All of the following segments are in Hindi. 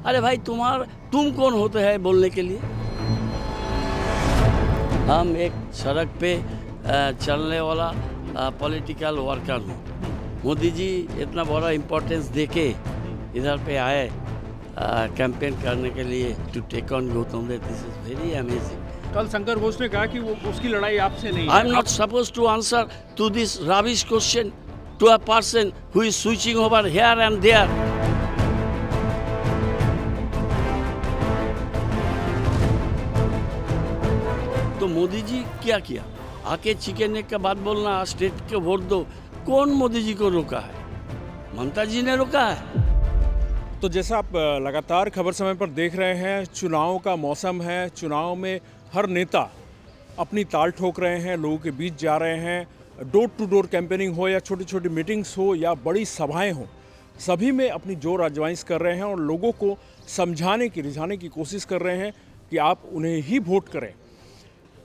अरे भाई तुम कौन होते हैं बोलने के लिए? हम एक सड़क पे चलने वाला पॉलिटिकल वर्कर हूँ। मोदी जी इतना बड़ा इम्पोर्टेंस देके इधर पे आए कैंपेन करने के लिए to take on Gautam Dev. This is very amazing. कल शंकर घोष ने कहा कि वो उसकी लड़ाई आपसे नहीं आई है। Am not suppose to answer to this rubbish question to a person who is switching over here and there. तो मोदी जी क्या किया? आके चिकन नेक का बात बोलना, स्टेट के वोट दो। कौन मोदी जी को रोका है? ममता जी ने रोका है। तो जैसा आप लगातार खबर समय पर देख रहे हैं, चुनाव का मौसम है। चुनाव में हर नेता अपनी ताल ठोक रहे हैं, लोगों के बीच जा रहे हैं। डोर टू डोर कैंपेनिंग हो या छोटी छोटी मीटिंग्स हो या बड़ी सभाएं हो, सभी में अपनी जोर आजमाइश कर रहे हैं और लोगों को समझाने की, रिझाने की कोशिश कर रहे हैं कि आप उन्हें ही वोट करें।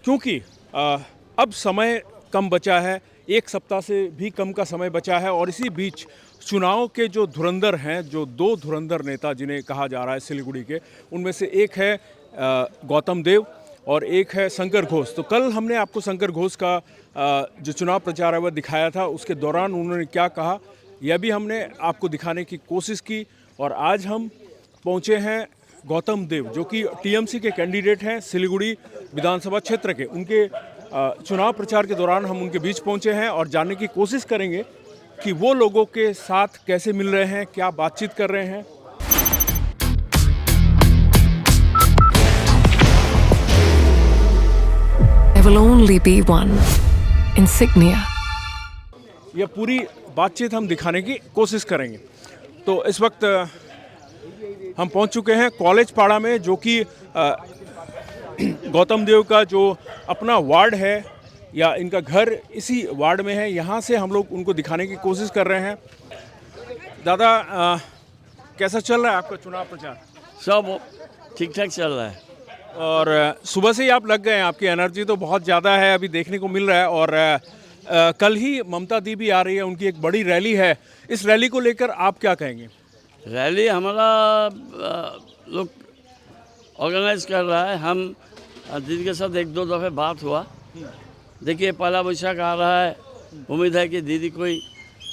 क्योंकि अब समय कम बचा है, एक सप्ताह से भी कम का समय बचा है और इसी बीच चुनाव के जो धुरंधर हैं, जो दो धुरंधर नेता जिन्हें कहा जा रहा है सिलीगुड़ी के, उनमें से एक है गौतम देव और एक है शंकर घोष। तो कल हमने आपको शंकर घोष का जो चुनाव प्रचार है वह दिखाया था। उसके दौरान उन्होंने क्या कहा यह भी हमने आपको दिखाने की कोशिश की। और आज हम पहुँचे हैं गौतम देव, जो कि टीएमसी के कैंडिडेट हैं सिलीगुड़ी विधानसभा क्षेत्र के। उनके चुनाव प्रचार के दौरान हम उनके बीच पहुंचे हैं और जानने की कोशिश करेंगे कि वो लोगों के साथ कैसे मिल रहे हैं, क्या बातचीत कर रहे हैं। There will only be one insignia. यह पूरी बातचीत हम दिखाने की कोशिश करेंगे। तो इस वक्त हम पहुंच चुके हैं कॉलेज पाड़ा में, जो कि गौतम देव का जो अपना वार्ड है या इनका घर इसी वार्ड में है। यहाँ से हम लोग उनको दिखाने की कोशिश कर रहे हैं। दादा, कैसा चल रहा है आपका चुनाव प्रचार? सब ठीक ठाक चल रहा है। और सुबह से ही आप लग गए हैं, आपकी एनर्जी तो बहुत ज़्यादा है, अभी देखने को मिल रहा है। और कल ही ममता दी भी आ रही है, उनकी एक बड़ी रैली है। इस रैली को लेकर आप क्या कहेंगे? रैली हमारा लोग ऑर्गेनाइज कर रहा है। हम दीदी के साथ एक दो दफ़े बात हुआ। देखिए, पहला बैसाख आ रहा है, उम्मीद है कि दीदी कोई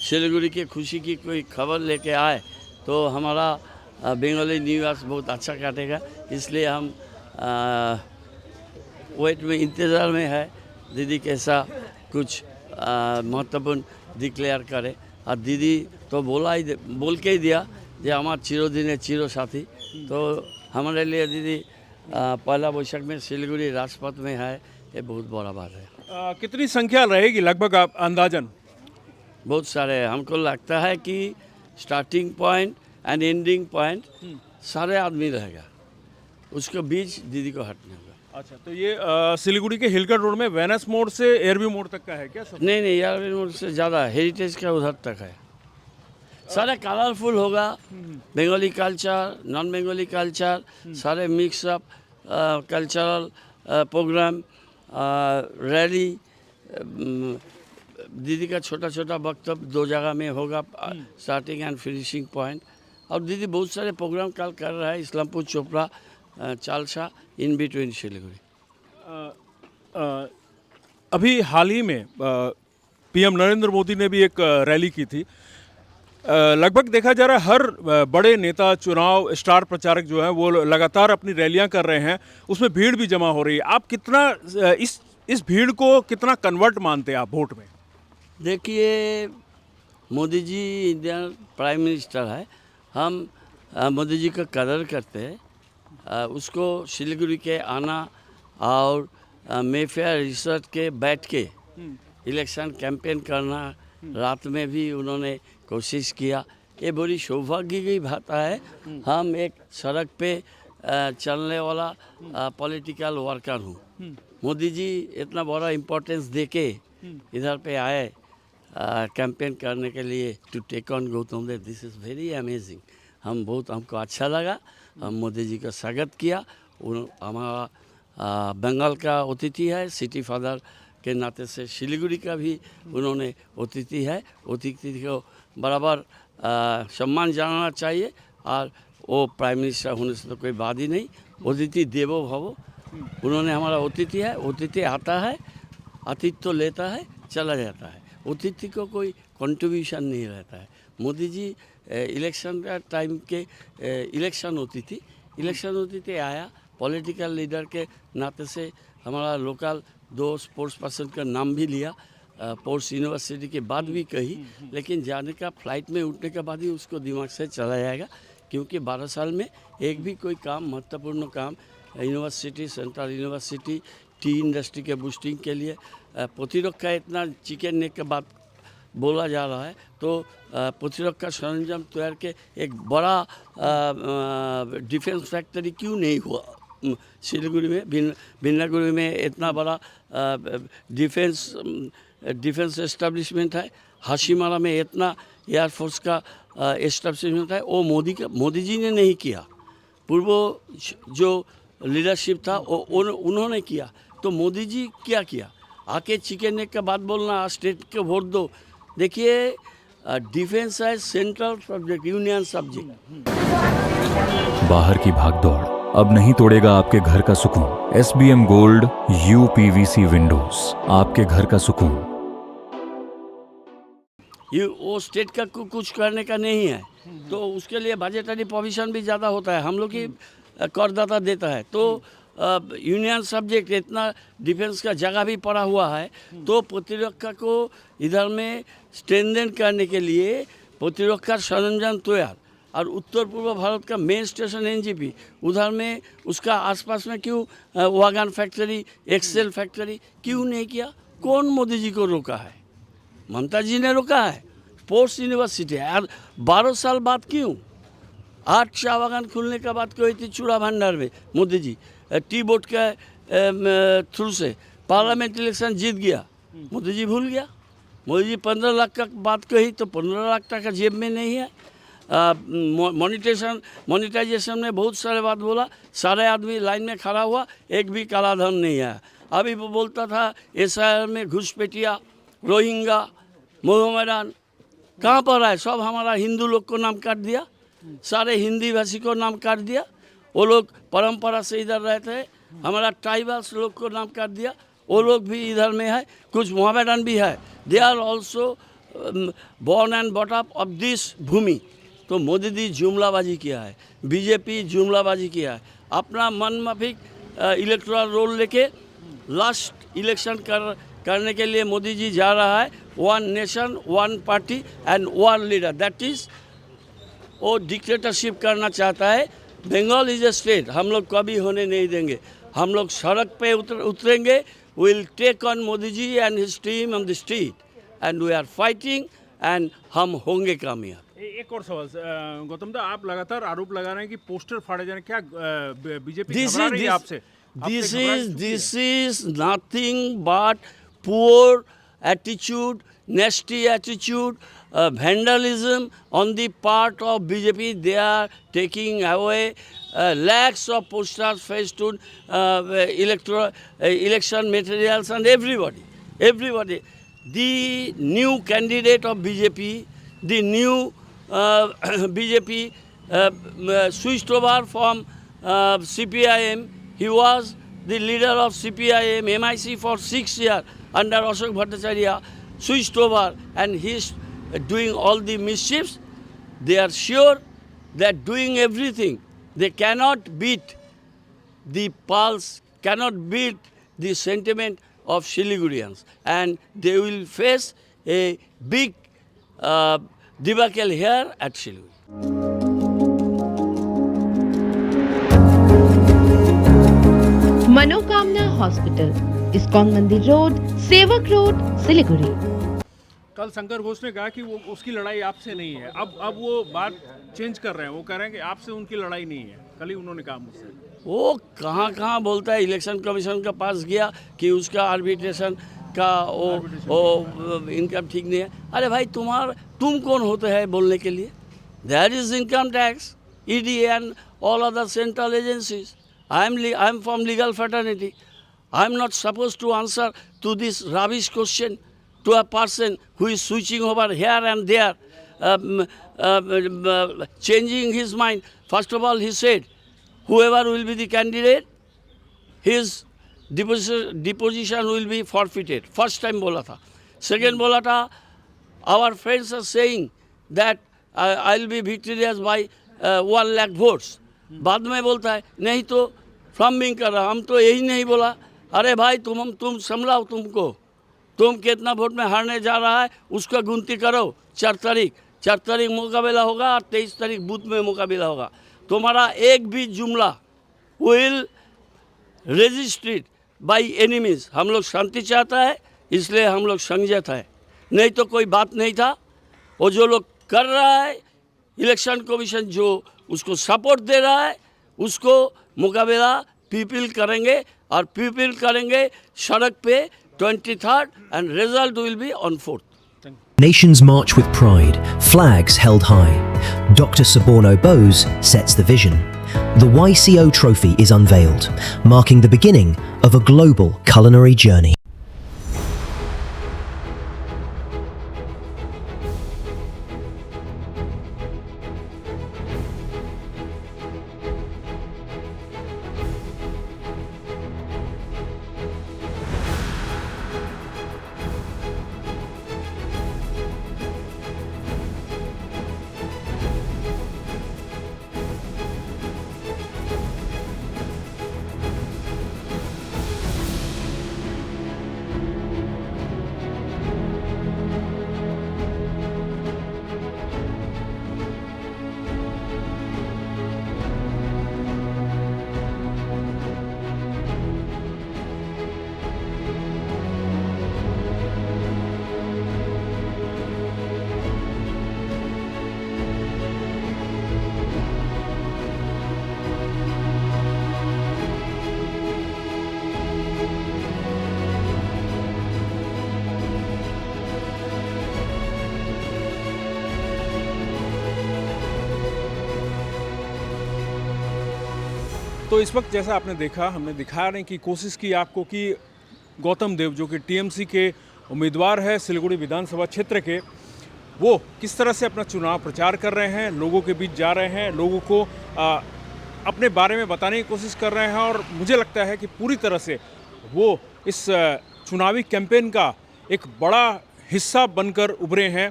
सिलीगुड़ी की खुशी की कोई खबर लेके आए तो हमारा बंगाली न्यू ईयर बहुत अच्छा काटेगा। इसलिए हम वेट में, इंतज़ार में है दीदी कैसा कुछ महत्वपूर्ण डिक्लेयर करे। और दीदी तो बोल के ही दिया जे हमार चिरदिन चिरो साथी। तो हमारे लिए दीदी पहला बैसाख में सिलीगुड़ी राजपथ में है, ये बहुत बड़ा बात है। कितनी संख्या रहेगी लगभग आप अंदाजन? बहुत सारे, हमको लगता है कि starting point and ending point सारे आदमी रहेगा, उसके बीच दीदी को हटने होगा। अच्छा, तो ये सिलीगुड़ी के हिलकट रोड में वेनस मोड़ से एयरव्यू मोड़ तक का है क्या सब? नहीं, यार से ज़्यादा हेरिटेज का उधर तक है। सारे कलरफुल होगा, Bengali culture, non Bengali culture, सारे मिक्सअप कल्चरल प्रोग्राम, रैली, दीदी का छोटा छोटा वक्तव्य दो जगह में होगा, स्टार्टिंग एंड फिनिशिंग पॉइंट। और दीदी बहुत सारे प्रोग्राम कल कर रहा है, इस्लामपुर, चोपड़ा, चालसा, इन बिटवीन सिलीगुड़ी। अभी हाल ही में पीएम नरेंद्र मोदी ने भी एक रैली की थी। लगभग देखा जा रहा है हर बड़े नेता, चुनाव स्टार प्रचारक जो है वो लगातार अपनी रैलियां कर रहे हैं, उसमें भीड़ भी जमा हो रही है। आप कितना इस भीड़ को कितना कन्वर्ट मानते हैं आप वोट में? देखिए, Modi ji Indian prime minister है, हम मोदी जी का कदर करते हैं। उसको सिलीगुड़ी के आना और मेफेयर रिसर्च के बैठ के इलेक्शन कैंपेन करना, रात में भी उन्होंने कोशिश किया, ये बड़ी सौभाग्य की बात है। हम एक सड़क पे चलने वाला पॉलिटिकल वर्कर हूँ। मोदी जी इतना बड़ा इम्पोर्टेंस देके इधर पे आए कैंपेन करने के लिए to take on Gautam Dev. This is very amazing. हमको अच्छा लगा, हम मोदी जी का स्वागत किया। हमारा बंगाल का अतिथि है, सिटी फादर के नाते से सिलीगुड़ी का भी उन्होंने अतिथि है। अतिथि को बराबर सम्मान जानाना चाहिए और वो प्राइम मिनिस्टर होने से तो कोई बात ही नहीं। अतिथि देवो भव, उन्होंने हमारा अतिथि है, अतिथि आता है, आतिथ्य लेता है, चला जाता है, अतिथि को कोई कंट्रीब्यूशन नहीं रहता है। मोदी जी इलेक्शन का टाइम के इलेक्शन होती थी आया, पॉलिटिकल लीडर के नाते से हमारा लोकल 2 स्पोर्ट्स पर्सन का नाम भी लिया, पोर्ट्स यूनिवर्सिटी के बाद भी कही, लेकिन जाने का फ्लाइट में उठने के बाद ही उसको दिमाग से चला जाएगा, क्योंकि 12 साल में एक भी कोई काम, महत्वपूर्ण काम university, central university, T industry के बूस्टिंग के लिए प्रतिरक्षा इतना चिकन नेक के बाद बोला जा रहा है, तो प्रतिरक्षा सरंजाम तैयार के एक बड़ा डिफेंस फैक्ट्री क्यों नहीं हुआ सिलीगुड़ी में, भिन्नागुड़ी में इतना बड़ा डिफेंस एस्टेब्लिशमेंट है, हाशिमारा में इतना एयरफोर्स का एस्टेब्लिशमेंट है, वो मोदी जी ने नहीं किया, पूर्व जो लीडरशिप था उन्होंने किया। तो मोदी जी क्या किया, आके चिकन नेक का बात बोलना, स्टेट के वोट दो। देखिए डिफेंस है सेंट्रल सब्जेक्ट, यूनियन सब्जेक्ट। बाहर की भागदौड़ अब नहीं तोड़ेगा आपके घर का सुकून। SBM गोल्ड UPVC विंडोज, आपके घर का सुकून। ये वो स्टेट का कुछ करने का नहीं है, तो उसके लिए बजटरी प्रोविजन भी ज़्यादा होता है, हम लोग की करदाता देता है। तो यूनियन सब्जेक्ट इतना डिफेंस का जगह भी पड़ा हुआ है, तो प्रतिरक्षा को इधर में स्ट्रेंथन करने के लिए प्रतिरक्षा सरंजाम तैयार, और उत्तर पूर्व भारत का मेन स्टेशन NGP, उधर में उसका आसपास में क्यों वागन फैक्ट्री, एक्सेल फैक्ट्री क्यों नहीं किया? कौन मोदी जी को रोका है? ममता जी ने रोका है। स्पोर्ट्स यूनिवर्सिटी यार 12 साल बाद क्यों? 8 चाय बागान खुलने का बात कही थी चूड़ा भंडार में मोदी जी, टी बोर्ड के थ्रू से पार्लियामेंट इलेक्शन जीत गया, मोदी जी भूल गया। मोदी जी 15 लाख का बात कही तो 15 लाख टका जेब में नहीं है। मोनिटाइजेशन में बहुत सारे बात बोला, सारे आदमी लाइन में खड़ा हुआ, एक भी काला धन नहीं आया। अभी वो बोलता था SIR में घुसपैठिया, रोहिंगा, मोहम्मदान कहाँ पर है? सब हमारा हिंदू लोग को नाम काट दिया, सारे हिंदी भाषी को नाम काट दिया। वो लोग परंपरा से इधर रहते हैं, हमारा ट्राइबल्स लोग को नाम काट दिया, वो लोग भी इधर में है, कुछ मोहम्मदान भी है, they are also born and bought up of this भूमि। तो मोदी जी जुमलाबाजी किया है, BJP जुमलाबाजी किया है, अपना मन माफिक इलेक्टोरल रोल लेके लास्ट इलेक्शन करने के लिए मोदी जी जा रहा है। 1 nation 1 party and 1 leader, that is वो डिक्टेटरशिप करना चाहता है। बंगाल इज ए स्टेट, हम लोग कभी होने नहीं देंगे, हम लोग सड़क पे उतरेंगे, will take on Modi ji and his team on the street and we are fighting and हम होंगे कामयाब। एक और सवाल गौतम दा, आप लगातार आरोप लगा रहे हैं कि पोस्टर फाड़े जाने, क्या बीजेपी घबरा रही है आपसे? This is nothing but poor attitude, nasty attitude, vandalism on the part of BJP. They are taking away lakhs of posters, festoon, election materials, and everybody. The new candidate of BJP, the new BJP switched over from CPIM. He was the leader of CPIM, MIC for 6 years under Ashok Bhattacharya, switched over and he's doing all the mischiefs. They are sure that doing everything. They cannot beat the pulse, cannot beat the sentiment of Siligurians, and they will face a big debacle here at Siliguri. मनोकामना हॉस्पिटल, इस्कॉन मंदिर रोड, सेवक रोड, सिलीगुड़ी। कल शंकर घोष ने कहा कि वो उसकी लड़ाई आपसे नहीं है, अब वो बात चेंज कर रहे हैं, वो कह रहे हैं कि आपसे उनकी लड़ाई नहीं है। कल ही उन्होंने कहा मुझसे। वो कहाँ बोलता है, इलेक्शन कमीशन के पास गया कि उसका आर्बिट्रेशन का वो इनकम ठीक नहीं है। अरे भाई तुम कौन होते हैं बोलने के लिए? There is income tax, ED and all other central agencies. I am from legal fraternity. I am not supposed to answer to this rubbish question to a person who is switching over here and there, changing his mind First of all, he said, whoever will be the candidate, his deposition will be forfeited. First time बोला था. Second बोला था, our friends are saying that I'll be victorious by 1 lakh votes. बाद में बोलता है नहीं तो फ्लमिंग कर रहा. हम तो यही नहीं बोला. अरे भाई तुम समझाओ तुमको. तुम कितना वोट में हारने जा रहा है उसका गिनती करो. 4 तारीख मुकाबला होगा और 23 तारीख बूथ में मुकाबला होगा. तुम्हारा एक भी जुमला विल रजिस्ट्रेड बाय एनिमीज. हम लोग शांति चाहता है इसलिए हम लोग संयत है. नहीं तो कोई बात नहीं था. वो जो लोग कर रहा है इलेक्शन कमीशन जो उसको सपोर्ट दे रहा है उसको मुकाबला पीपल करेंगे और पीपल करेंगे सड़क पे 23rd and result will be on 4th. Nations march with pride, flags held high. Dr. Suborno Bose sets the vision. The YCO trophy is unveiled, marking the beginning of a global culinary journey. तो इस वक्त जैसा आपने देखा, हमने दिखाने की कोशिश की आपको कि गौतम देव जो कि टीएमसी के उम्मीदवार है सिलीगुड़ी विधानसभा क्षेत्र के, वो किस तरह से अपना चुनाव प्रचार कर रहे हैं, लोगों के बीच जा रहे हैं, लोगों को अपने बारे में बताने की कोशिश कर रहे हैं. और मुझे लगता है कि पूरी तरह से वो इस चुनावी कैंपेन का एक बड़ा हिस्सा बनकर उभरे हैं,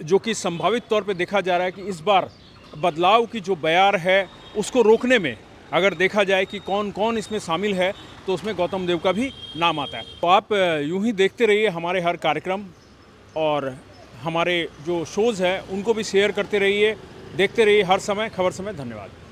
जो कि संभावित तौर पे देखा जा रहा है कि इस बार बदलाव की जो बयार है उसको रोकने में अगर देखा जाए कि कौन कौन इसमें शामिल है तो उसमें गौतम देव का भी नाम आता है. तो आप यूं ही देखते रहिए हमारे हर कार्यक्रम और हमारे जो शोज़ हैं उनको भी शेयर करते रहिए, देखते रहिए हर समय खबर समय. धन्यवाद.